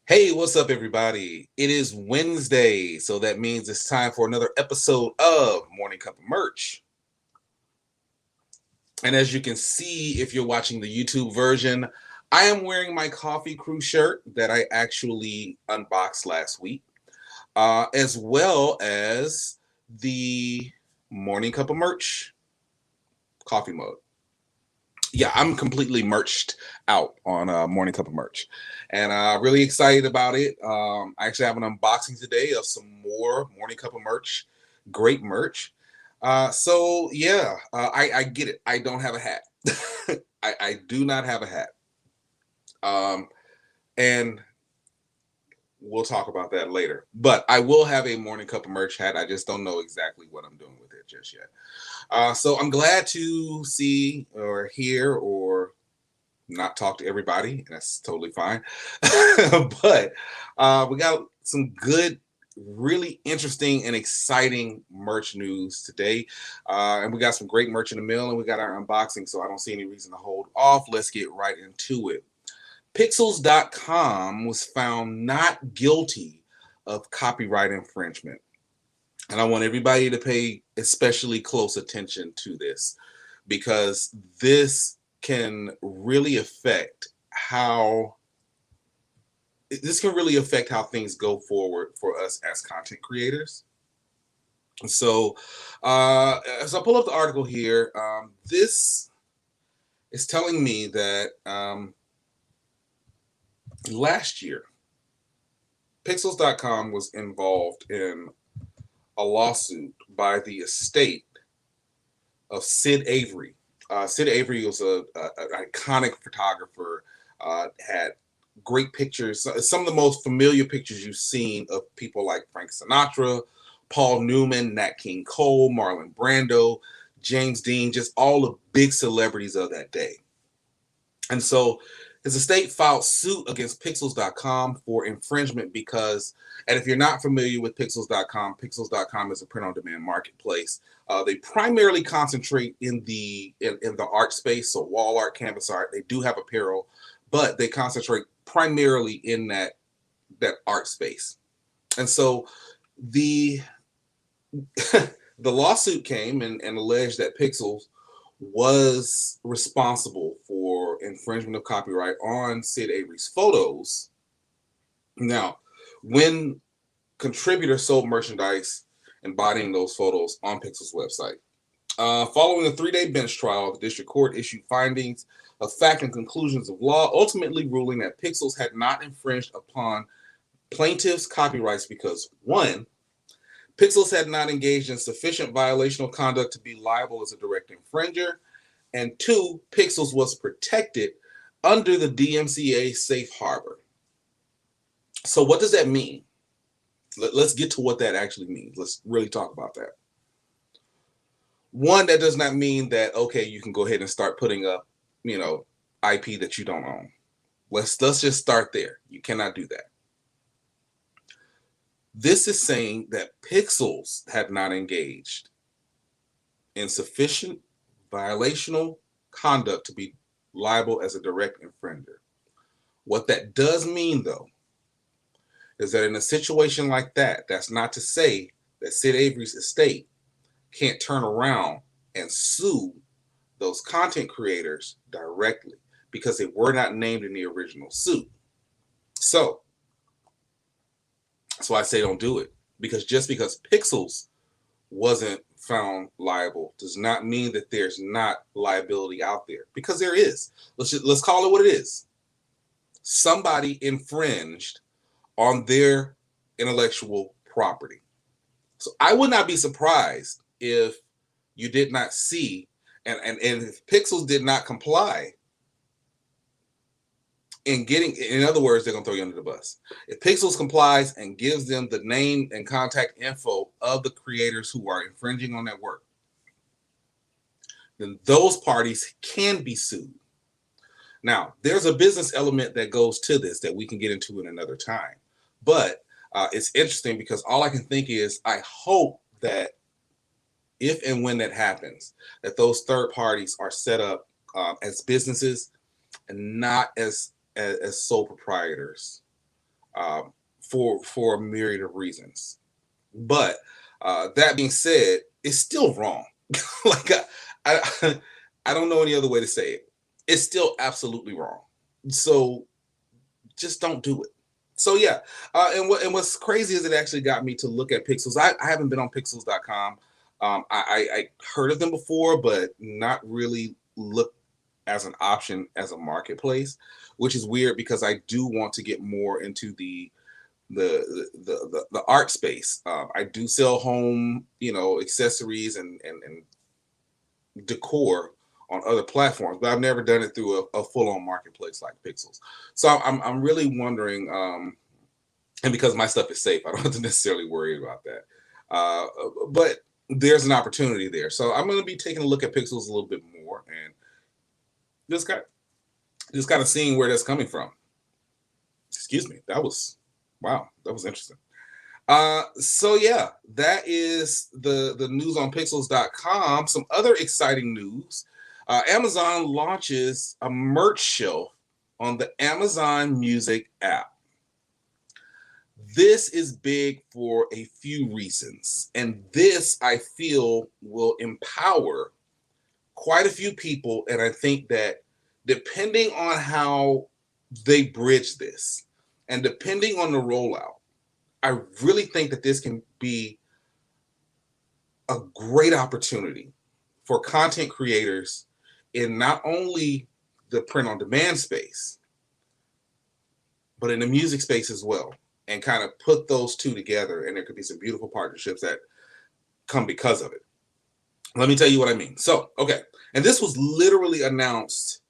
Hey, what's up, everybody? It is Wednesday, so that means it's time for another episode of Morning Cup of Merch. And as you can see, if you're watching the YouTube version, I am wearing my Coffee Crew shirt that I actually unboxed last week, as well as the Morning Cup of Merch coffee mug. Yeah, I'm completely merched out on Morning Cup of Merch, and really excited about it. I actually have an unboxing today of some more Morning Cup of Merch, great merch. So yeah, I get it. I don't have a hat. I do not have a hat, um, and we'll talk about that later. But I will have a Morning Cup of Merch hat. I just don't know exactly what I'm doing with it just yet. So I'm glad to see or hear or not talk to everybody, and that's totally fine. But we got some good, really interesting and exciting merch news today. And we got some great merch in the mail, and we got our unboxing, so I don't see any reason to hold off. Let's get right into it. Pixels.com was found not guilty of copyright infringement. And I want everybody to pay especially close attention to this because this can really affect how things go forward for us as content creators. So as I pull up the article here, this is telling me that last year Pixels.com was involved in a lawsuit by the estate of Sid Avery. Sid Avery was an iconic photographer, had great pictures, some of the most familiar pictures you've seen of people like Frank Sinatra, Paul Newman, Nat King Cole, Marlon Brando, James Dean, just all the big celebrities of that day. And so his estate filed suit against Pixels.com for infringement because, and if you're not familiar with Pixels.com is a print-on-demand marketplace. They primarily concentrate in the art space, so wall art, canvas art. They do have apparel, but they concentrate primarily in that art space. And so the the lawsuit came and alleged that Pixels was responsible for infringement of copyright on Sid Avery's photos. Now, when contributors sold merchandise embodying those photos on Pixel's website. Following a 3-day bench trial, the district court issued findings of fact and conclusions of law, ultimately ruling that Pixels had not infringed upon plaintiffs' copyrights because, one, Pixels had not engaged in sufficient violational conduct to be liable as a direct infringer, and two, Pixels was protected under the DMCA safe harbor. So what does that mean? Let's get to what that actually means. Let's really talk about that. One, that does not mean that, okay, you can go ahead and start putting up, IP that you don't own. Let's just start there. You cannot do that. This is saying that Pixels had not engaged in sufficient violational conduct to be liable as a direct infringer. What that does mean, though, is that in a situation like that, that's not to say that Sid Avery's estate can't turn around and sue those content creators directly because they were not named in the original suit. So that's why I say don't do it, because just because Pixels wasn't found liable does not mean that there's not liability out there, because there is. Let's call it what it is. Somebody infringed on their intellectual property. So I would not be surprised if you did not see, and if Pixels did not comply in other words, they're going to throw you under the bus. If Pixels complies and gives them the name and contact info of the creators who are infringing on that work, then those parties can be sued. Now, there's a business element that goes to this that we can get into in another time. But it's interesting because all I can think is I hope that if and when that happens, that those third parties are set up as businesses and not as sole proprietors. for a myriad of reasons. But that being said, it's still wrong. Like I I don't know any other way to say it. It's still absolutely wrong. So just don't do it. So yeah, what's crazy is it actually got me to look at Pixels. I haven't been on Pixels.com. I heard of them before, but not really looked as an option as a marketplace, which is weird because I do want to get more into the art space. I do sell home, accessories and decor on other platforms, but I've never done it through a full-on marketplace like Pixels. So I'm really wondering, and because my stuff is safe, I don't have to necessarily worry about that. But there's an opportunity there, so I'm going to be taking a look at Pixels a little bit more and just kind of seeing where that's coming from. Excuse me, that was wow, that was interesting. So yeah, that is the news on Pixels.com. Some other exciting news. Amazon launches a merch shelf on the Amazon Music app. This is big for a few reasons, and this I feel will empower quite a few people. And I think that depending on how they bridge this and depending on the rollout, I really think that this can be a great opportunity for content creators in not only the print on demand space, but in the music space as well, and kind of put those two together. And there could be some beautiful partnerships that come because of it. Let me tell you what I mean. So, okay. And this was literally announced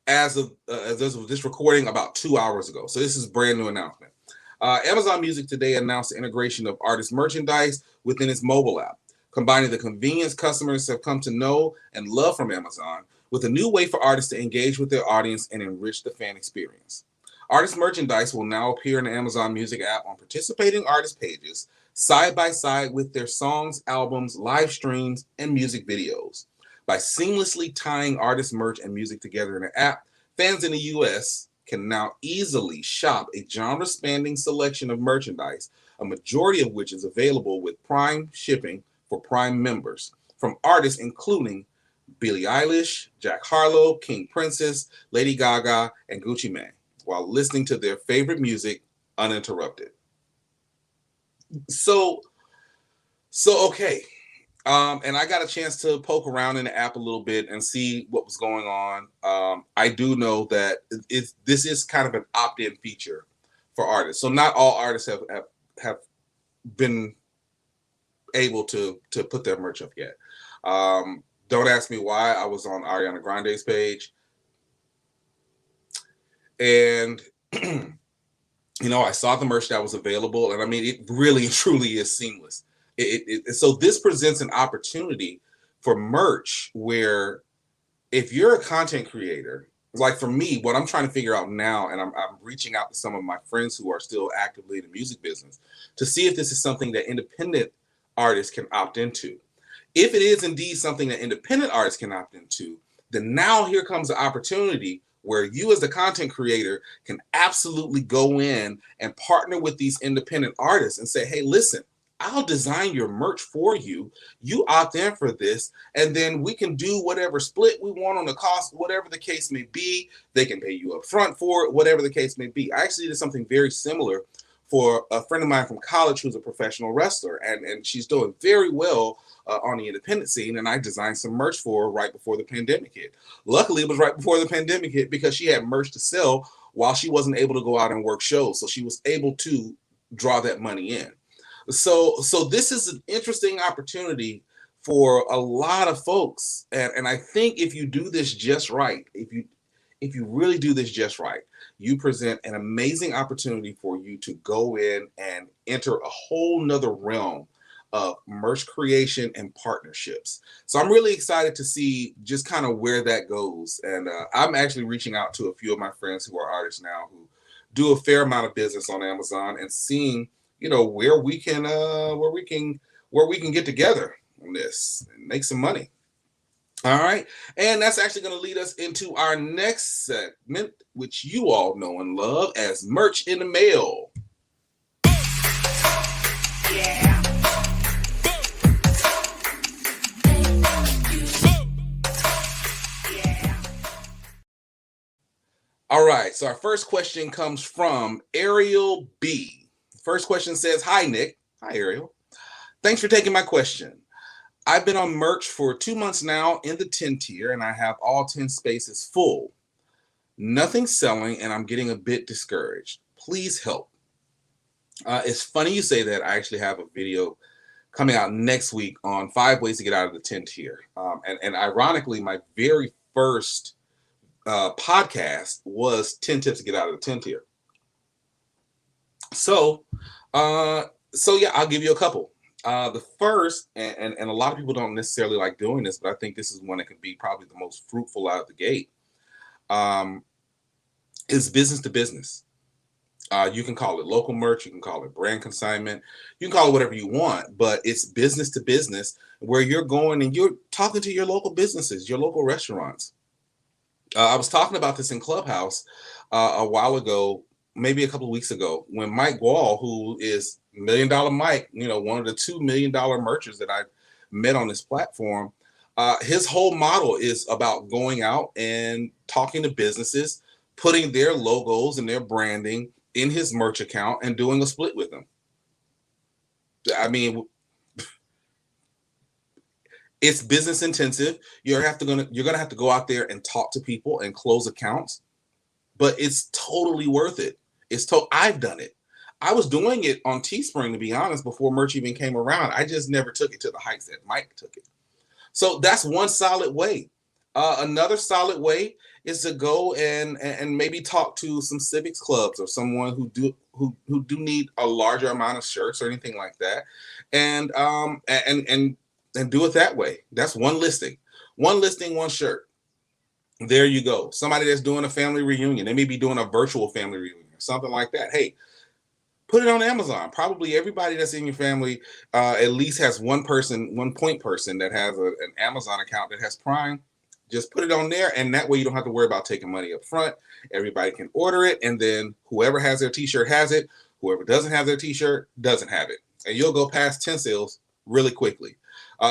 as of this recording about 2 hours ago. So this is a brand new announcement. Amazon Music today announced the integration of artist merchandise within its mobile app, combining the convenience customers have come to know and love from Amazon with a new way for artists to engage with their audience and enrich the fan experience. Artist merchandise will now appear in the Amazon Music app on participating artist pages, side by side with their songs, albums, live streams, and music videos. By seamlessly tying artist merch and music together in the app, fans in the US can now easily shop a genre-spanning selection of merchandise, a majority of which is available with Prime shipping for Prime members, from artists including Billie Eilish, Jack Harlow, King Princess, Lady Gaga, and Gucci Mane, while listening to their favorite music uninterrupted. So okay. And I got a chance to poke around in the app a little bit and see what was going on. I do know that this is kind of an opt-in feature for artists. So not all artists have been able to put their merch up yet. Don't ask me why. I was on Ariana Grande's page, and I saw the merch that was available, and I mean, it really and truly is seamless. So this presents an opportunity for merch where if you're a content creator, like for me, what I'm trying to figure out now, and I'm reaching out to some of my friends who are still actively in the music business to see if this is something that independent artists can opt into. If it is indeed something that independent artists can opt into, then now here comes the opportunity where you as the content creator can absolutely go in and partner with these independent artists and say, hey, listen, I'll design your merch for you. You opt in for this, and then we can do whatever split we want on the cost, whatever the case may be. They can pay you up front for it, whatever the case may be. I actually did something very similar for a friend of mine from college who's a professional wrestler, and she's doing very well on the independent scene, and I designed some merch for her right before the pandemic hit. Luckily, it was right before the pandemic hit because she had merch to sell while she wasn't able to go out and work shows, so she was able to draw that money in. So this is an interesting opportunity for a lot of folks, and I think if you do this just right, if you really do this just right, you present an amazing opportunity for you to go in and enter a whole nother realm of merch creation and partnerships. So I'm really excited to see just kind of where that goes. And I'm actually reaching out to a few of my friends who are artists now who do a fair amount of business on Amazon and seeing, where we can get together on this and make some money. All right. And that's actually going to lead us into our next segment, which you all know and love as Merch in the Mail. All right, so our first question comes from Ariel B. First question says, "Hi Nick." Hi Ariel. "Thanks for taking my question. I've been on merch for 2 months now in the 10 tier and I have all 10 spaces full. Nothing's selling and I'm getting a bit discouraged. Please help." It's funny you say that. I actually have a video coming out next week on 5 ways to get out of the 10 tier. And ironically, my very first podcast was 10 tips to get out of the 10 tier. So, yeah, I'll give you a couple. The first, and a lot of people don't necessarily like doing this, but I think this is one that can be probably the most fruitful out of the gate, is business to business. You can call it local merch, you can call it brand consignment, you can call it whatever you want, but it's business to business where you're going and you're talking to your local businesses, your local restaurants. I was talking about this in ClubHouse a while ago, maybe a couple of weeks ago, when Mike Wall, who is $1 Million Mike, one of the $2 million merchants that I've met on this platform, his whole model is about going out and talking to businesses, putting their logos and their branding in his merch account and doing a split with them. I mean, it's business intensive. You're gonna have to go out there and talk to people and close accounts, but it's totally worth it. I've done it. I was doing it on Teespring, to be honest, before merch even came around. I just never took it to the heights that Mike took it. So that's one solid way. Another solid way is to go and maybe talk to some civics clubs or someone who do need a larger amount of shirts or anything like that, and do it that way. That's one listing, one shirt. There you go. Somebody that's doing a family reunion, they may be doing a virtual family reunion or something like that. Hey, put it on Amazon. Probably everybody that's in your family at least has one point person that has an Amazon account that has Prime. Just put it on there, and that way you don't have to worry about taking money up front. Everybody can order it, and then whoever has their t-shirt has it. Whoever doesn't have their t-shirt doesn't have it. And you'll go past 10 sales really quickly.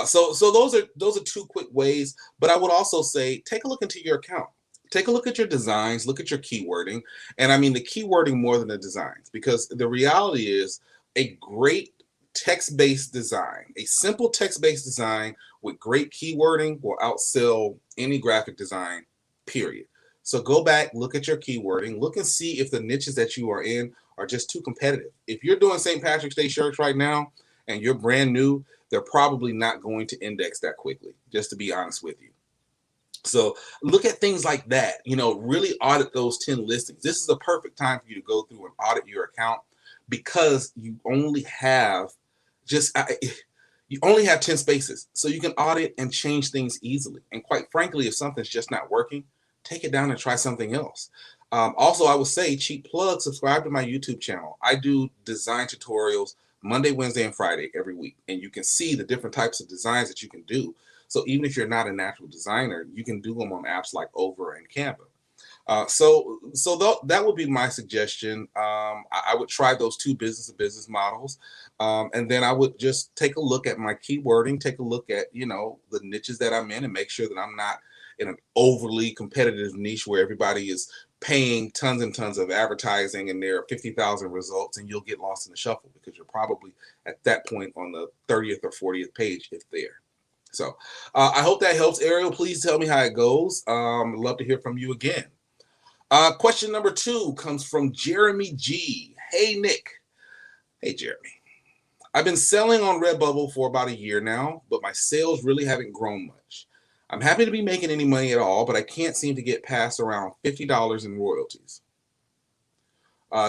So those are two quick ways. But I would also say take a look into your account. Take a look at your designs, look at your keywording. And I mean the keywording more than the designs, because the reality is a great text-based design, a simple text-based design with great keywording will outsell any graphic design, period. So go back, look at your keywording, look and see if the niches that you are in are just too competitive. If you're doing St. Patrick's Day shirts right now and you're brand new, they're probably not going to index that quickly, just to be honest with you. So look at things like that, really audit those 10 listings. This is a perfect time for you to go through and audit your account, because you only have 10 spaces. So you can audit and change things easily. And quite frankly, if something's just not working, take it down and try something else. Also, I would say, cheap plug, subscribe to my YouTube channel. I do design tutorials Monday, Wednesday, and Friday every week. And you can see the different types of designs that you can do. So even if you're not a natural designer, you can do them on apps like Over and Canva. So that would be my suggestion. I would try those two business-to-business models. And then I would just take a look at my keywording, take a look at, the niches that I'm in, and make sure that I'm not in an overly competitive niche where everybody is paying tons and tons of advertising and there are 50,000 results, and you'll get lost in the shuffle because you're probably at that point on the 30th or 40th page, if there. So I hope that helps, Ariel. Please tell me how it goes. I'd love to hear from you again. Question number 2 comes from Jeremy G. Hey, Nick. Hey, Jeremy. I've been selling on Redbubble for about a year now, but my sales really haven't grown much. I'm happy to be making any money at all, but I can't seem to get past around $50 in royalties.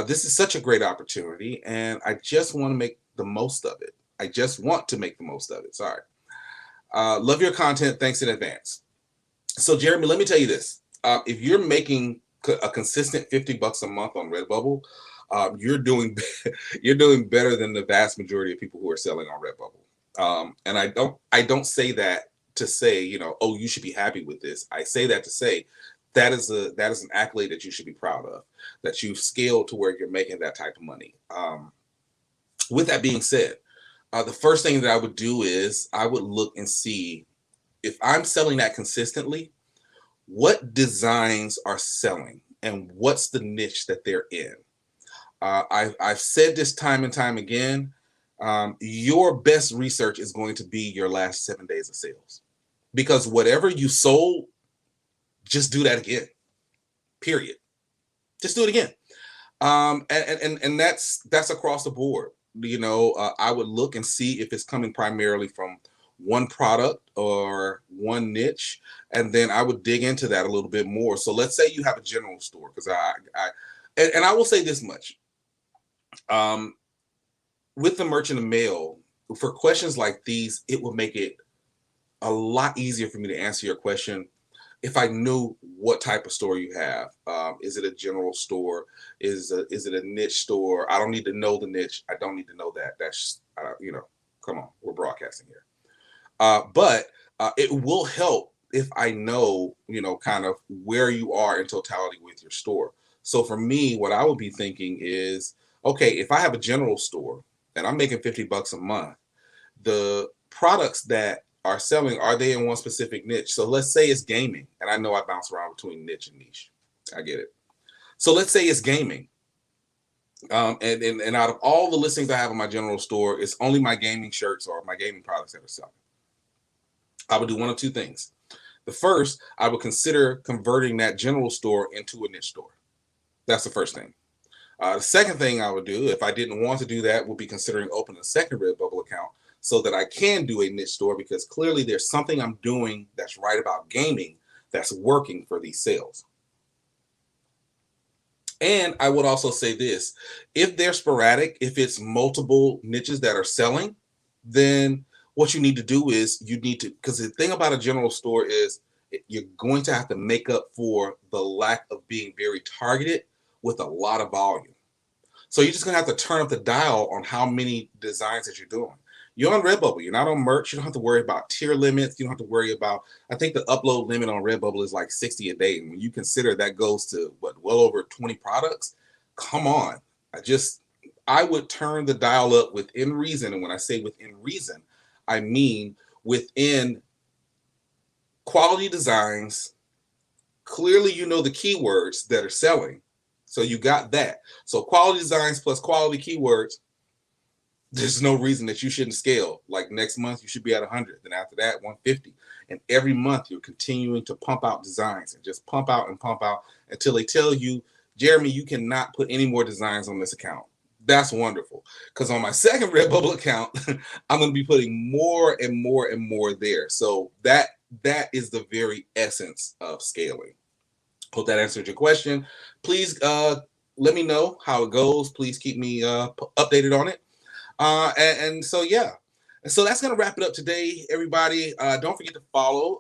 This is such a great opportunity, and I just want to make the most of it. Sorry. Love your content. Thanks in advance. So, Jeremy, let me tell you this. If you're making a consistent $50 a month on Redbubble, you're doing better than the vast majority of people who are selling on Redbubble. And I don't say that to say, oh, you should be happy with this. I say that to say that is an accolade that you should be proud of, that you've scaled to where you're making that type of money. With that being said, The first thing that I would do is I would look and see if I'm selling that consistently, what designs are selling and what's the niche that they're in. I've said this time and time again. Your best research is going to be your last 7 days of sales, because whatever you sold, just do that again. Period. Just do it again. And that's across the board. I would look and see if it's coming primarily from one product or one niche, and then I would dig into that a little bit more. So let's say you have a general store, because and I will say this much. Um, with the merchant of mail, for questions like these, it will make it a lot easier for me to answer your question if I knew what type of store you have. Is it a general store? Is it a niche store? I don't need to know the niche. I don't need to know that. That's come on, we're broadcasting here. But it will help if I know, kind of where you are in totality with your store. So for me, what I would be thinking is, okay, if I have a general store and I'm making $50 a month, the products that are selling, are they in one specific niche? So let's say it's gaming, and I know I bounce around between niche and niche. I get it. So let's say it's gaming. And out of all the listings I have in my general store, it's only my gaming shirts or my gaming products that are selling. I would do one of two things. The first, I would consider converting that general store into a niche store. That's the first thing. The second thing I would do, if I didn't want to do that, would be considering opening a second Redbubble account so that I can do a niche store, because clearly there's something I'm doing that's right about gaming that's working for these sales. And I would also say this, if they're sporadic, if it's multiple niches that are selling, then what you need to do is because the thing about a general store is you're going to have to make up for the lack of being very targeted with a lot of volume. So you're just going to have to turn up the dial on how many designs that you're doing. You're on Redbubble. You're not on merch. You don't have to worry about tier limits. You don't have to worry about, I think the upload limit on Redbubble is like 60 a day. And when you consider that goes to well over 20 products, come on. I would turn the dial up within reason. And when I say within reason, I mean within quality designs. Clearly, the keywords that are selling. So you got that. So quality designs plus quality keywords, there's no reason that you shouldn't scale. Like next month, you should be at 100. Then after that, 150. And every month, you're continuing to pump out designs and just pump out until they tell you, Jeremy, you cannot put any more designs on this account. That's wonderful. Because on my second Redbubble account, I'm going to be putting more and more and more there. So that is the very essence of scaling. Hope that answered your question. Please let me know how it goes. Please keep me updated on it. And so, yeah. And so that's going to wrap it up today, everybody. Don't forget to follow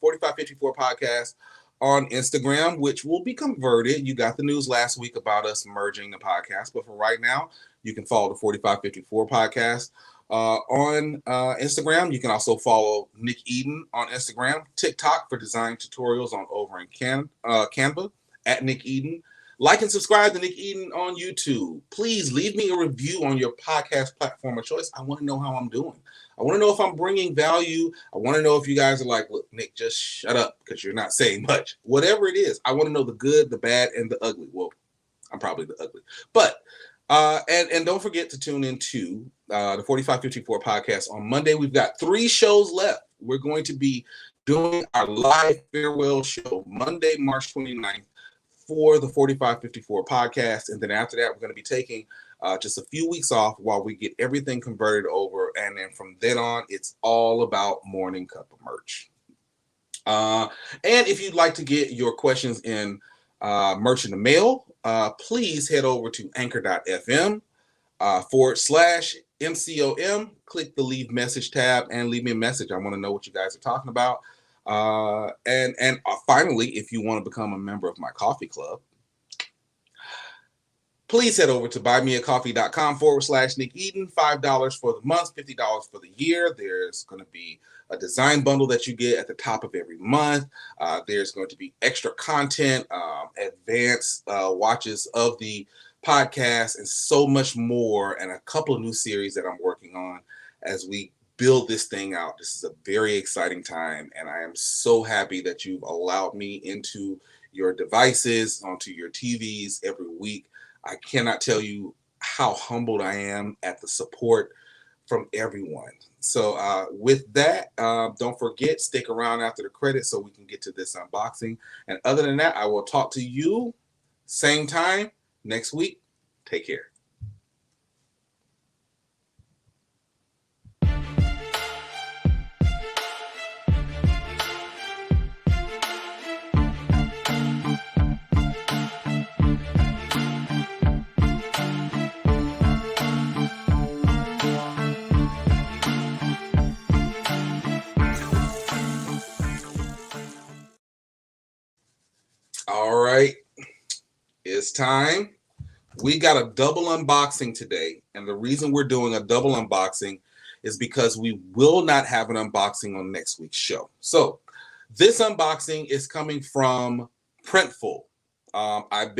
4554 Podcast on Instagram, which will be converted. You got the news last week about us merging the podcast. But for right now, you can follow the 4554 Podcast on Instagram. You can also follow Nick Eden on Instagram, TikTok for design tutorials over in Canva at Nick Eden. Like and subscribe to Nick Eden on YouTube. Please leave me a review on your podcast platform of choice. I want to know how I'm doing. I want to know if I'm bringing value. I want to know if you guys are like, look, Nick, just shut up because you're not saying much. Whatever it is, I want to know the good, the bad, and the ugly. Well, I'm probably the ugly. But and don't forget to tune into the 4554 Podcast on Monday. We've got 3 shows left. We're going to be doing our live farewell show Monday, March 29th for the 4554 Podcast. And then after that, we're going to be taking just a few weeks off while we get everything converted over. And then from then on, it's all about Morning Cup of merch. And if you'd like to get your questions in merch in the mail, please head over to anchor.fm /MCOM. Click the leave message tab and leave me a message. I want to know what you guys are talking about. And finally, if you want to become a member of my coffee club, please head over to buymeacoffee.com /Nick Eden. $5 for the month, $50 for the year. There's going to be a design bundle that you get at the top of every month. There's going to be extra content, advanced watches of the podcast, and so much more, and a couple of new series that I'm working on. as we build this thing out. This is a very exciting time, and I am so happy that you've allowed me into your devices, onto your TVs every week. I cannot tell you how humbled I am at the support from everyone. So with that, don't forget, stick around after the credits so we can get to this unboxing. And other than that, I will talk to you same time next week. Take care. All right, it's time. We got a double unboxing today, and the reason we're doing a double unboxing is because we will not have an unboxing on next week's show. So this unboxing is coming from Printful. I've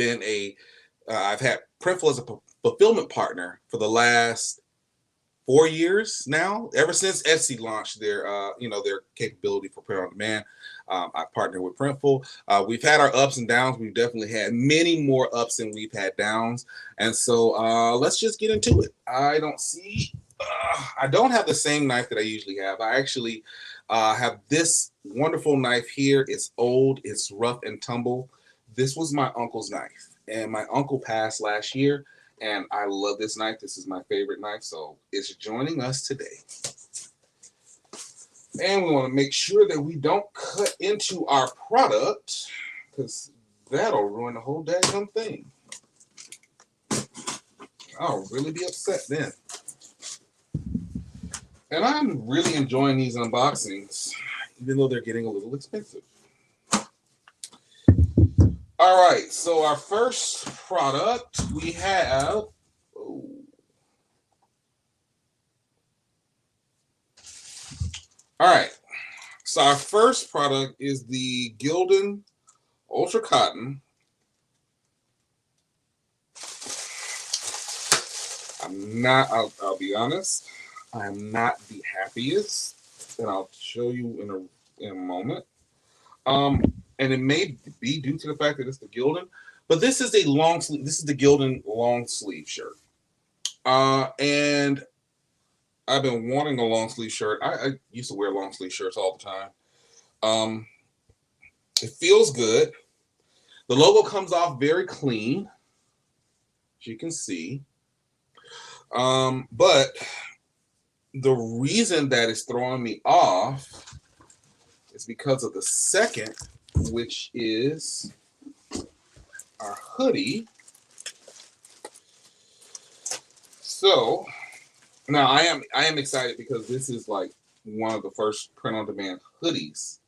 had Printful as a fulfillment partner for the last 4 years now, ever since Etsy launched their capability for print on demand. I partnered with Printful. We've had our ups and downs. We've definitely had many more ups than we've had downs. And so let's just get into it. I don't have the same knife that I usually have. I actually have this wonderful knife here. It's old, it's rough and tumble. This was my uncle's knife, and my uncle passed last year, and I love this knife. This is my favorite knife, so it's joining us today. And we want to make sure that we don't cut into our product, because that'll ruin the whole daggone thing. I'll really be upset then. And I'm really enjoying these unboxings, even though they're getting a little expensive. All right, so our first product we have. All right, so our first product is the Gildan Ultra Cotton. I'll be honest, I'm not the happiest, and I'll show you in a moment. And it may be due to the fact that it's the Gildan, but this is a long sleeve. This is the Gildan long sleeve shirt. And I've been wanting a long sleeve shirt. I used to wear long sleeve shirts all the time. It feels good. The logo comes off very clean, as you can see. But the reason that it's throwing me off is because of the second, which is our hoodie. So now I am excited because this is like one of the first print on demand hoodies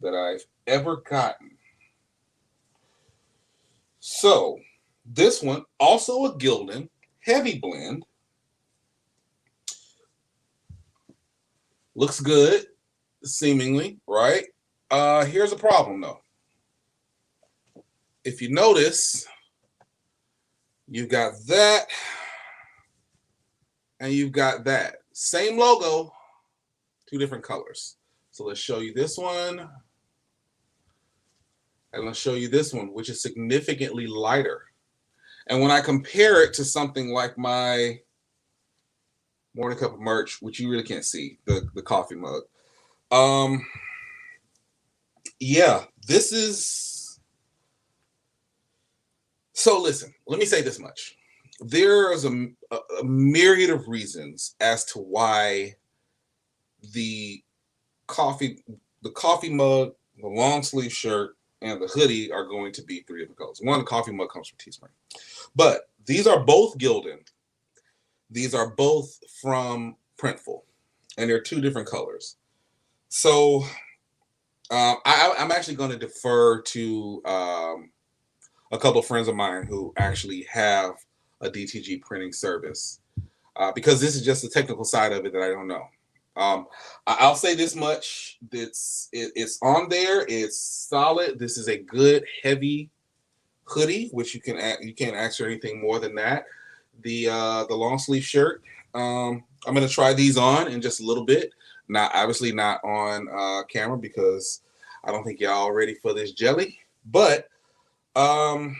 that I've ever gotten. So this one, also a Gildan heavy blend. Looks good, seemingly, right? Here's a problem though. If you notice, you've got that and you've got that. Same logo, two different colors. So let's show you this one. And let's show you this one, which is significantly lighter. And when I compare it to something like my morning cup of merch, which you really can't see, the coffee mug. Yeah, this is. So listen, let me say this much. There's a myriad of reasons as to why the coffee mug, the long sleeve shirt, and the hoodie are going to be three different colors. One, the coffee mug comes from Teespring. But these are both Gildan. These are both from Printful. And they're two different colors. So I'm actually going to defer to a couple of friends of mine who actually have a DTG printing service. Because this is just the technical side of it that I don't know. I'll say this much: it's on there. It's solid. This is a good heavy hoodie, which you can't ask for anything more than that. The long sleeve shirt, I'm gonna try these on in just a little bit. Not obviously not on camera because I don't think y'all ready for this jelly. But um,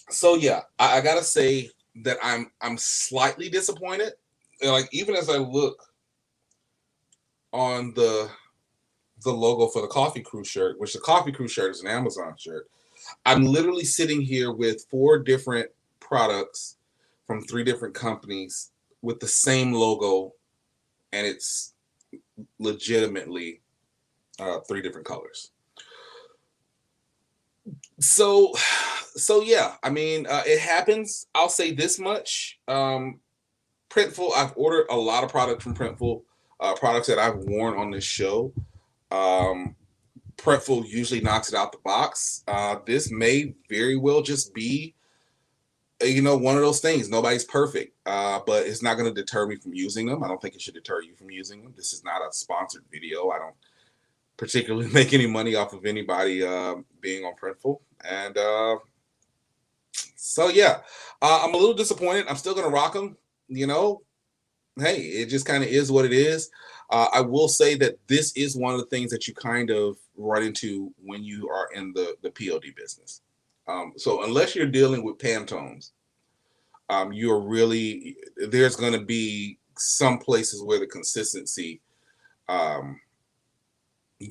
so yeah, I gotta say that I'm slightly disappointed. Like even as I look on the logo for the Coffee Crew shirt, which the Coffee Crew shirt is an Amazon shirt, I'm literally sitting here with 4 different products from 3 different companies with the same logo, and it's legitimately 3 different colors. So, so yeah, I mean, it happens. I'll say this much: Printful. I've ordered a lot of product from Printful, products that I've worn on this show. Um, Printful usually knocks it out the box. This may very well just be, one of those things. Nobody's perfect, but it's not going to deter me from using them. I don't think it should deter you from using them. This is not a sponsored video. I don't particularly make any money off of anybody being on Printful, and so yeah, I'm a little disappointed. I'm still going to rock them. You know, hey, it just kind of is what it is. I will say that this is one of the things that you kind of run into when you are in the POD business. So unless you're dealing with Pantones, you're really there's going to be some places where the consistency um,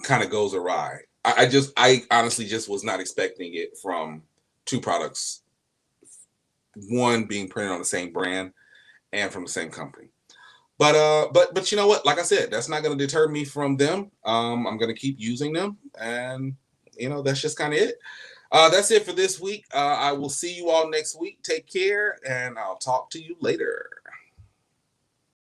kind of goes awry. I honestly just was not expecting it from 2 products, one being printed on the same brand and from the same company. But you know what? Like I said, that's not going to deter me from them. I'm going to keep using them, and that's just kind of it. That's it for this week. I will see you all next week. Take care, and I'll talk to you later.